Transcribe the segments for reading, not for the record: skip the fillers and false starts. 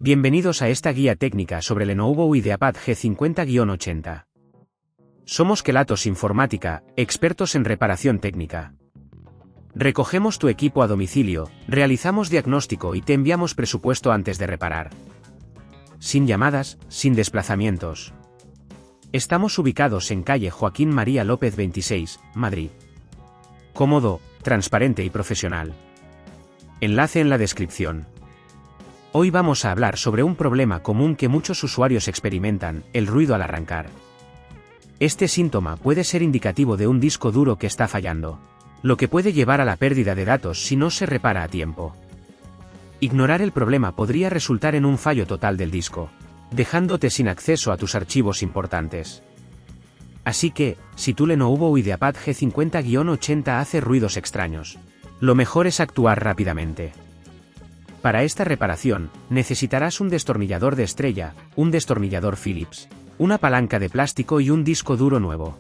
Bienvenidos a esta guía técnica sobre Lenovo Ideapad G50-80. Somos Kelatos Informática, expertos en reparación técnica. Recogemos tu equipo a domicilio, realizamos diagnóstico y te enviamos presupuesto antes de reparar. Sin llamadas, sin desplazamientos. Estamos ubicados en calle Joaquín María López 26, Madrid. Cómodo, transparente y profesional. Enlace en la descripción. Hoy vamos a hablar sobre un problema común que muchos usuarios experimentan, el ruido al arrancar. Este síntoma puede ser indicativo de un disco duro que está fallando, lo que puede llevar a la pérdida de datos si no se repara a tiempo. Ignorar el problema podría resultar en un fallo total del disco, dejándote sin acceso a tus archivos importantes. Así que, si tu Lenovo Ideapad G50-80 hace ruidos extraños, lo mejor es actuar rápidamente. Para esta reparación, necesitarás un destornillador de estrella, un destornillador Phillips, una palanca de plástico y un disco duro nuevo.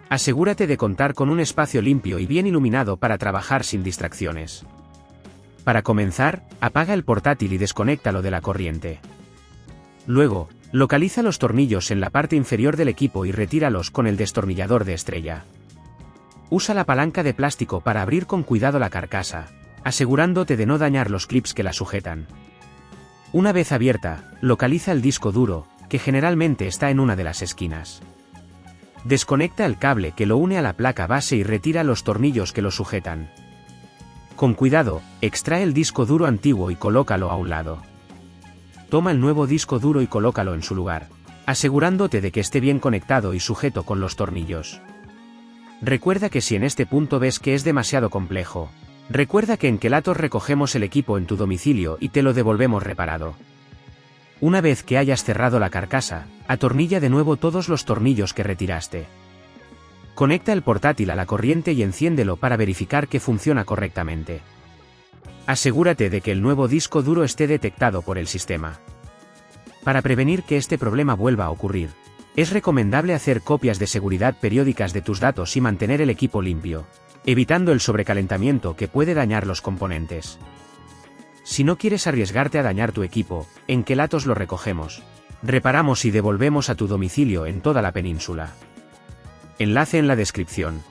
Asegúrate de contar con un espacio limpio y bien iluminado para trabajar sin distracciones. Para comenzar, apaga el portátil y desconéctalo de la corriente. Luego, localiza los tornillos en la parte inferior del equipo y retíralos con el destornillador de estrella. Usa la palanca de plástico para abrir con cuidado la carcasa, asegurándote de no dañar los clips que la sujetan. Una vez abierta, localiza el disco duro, que generalmente está en una de las esquinas. Desconecta el cable que lo une a la placa base y retira los tornillos que lo sujetan. Con cuidado, extrae el disco duro antiguo y colócalo a un lado. Toma el nuevo disco duro y colócalo en su lugar, asegurándote de que esté bien conectado y sujeto con los tornillos. Recuerda que si en este punto ves que es demasiado complejo, recuerda que en Kelatos recogemos el equipo en tu domicilio y te lo devolvemos reparado. Una vez que hayas cerrado la carcasa, atornilla de nuevo todos los tornillos que retiraste. Conecta el portátil a la corriente y enciéndelo para verificar que funciona correctamente. Asegúrate de que el nuevo disco duro esté detectado por el sistema. Para prevenir que este problema vuelva a ocurrir, es recomendable hacer copias de seguridad periódicas de tus datos y mantener el equipo limpio, evitando el sobrecalentamiento que puede dañar los componentes. Si no quieres arriesgarte a dañar tu equipo, en Kelatos lo recogemos, reparamos y devolvemos a tu domicilio en toda la península. Enlace en la descripción.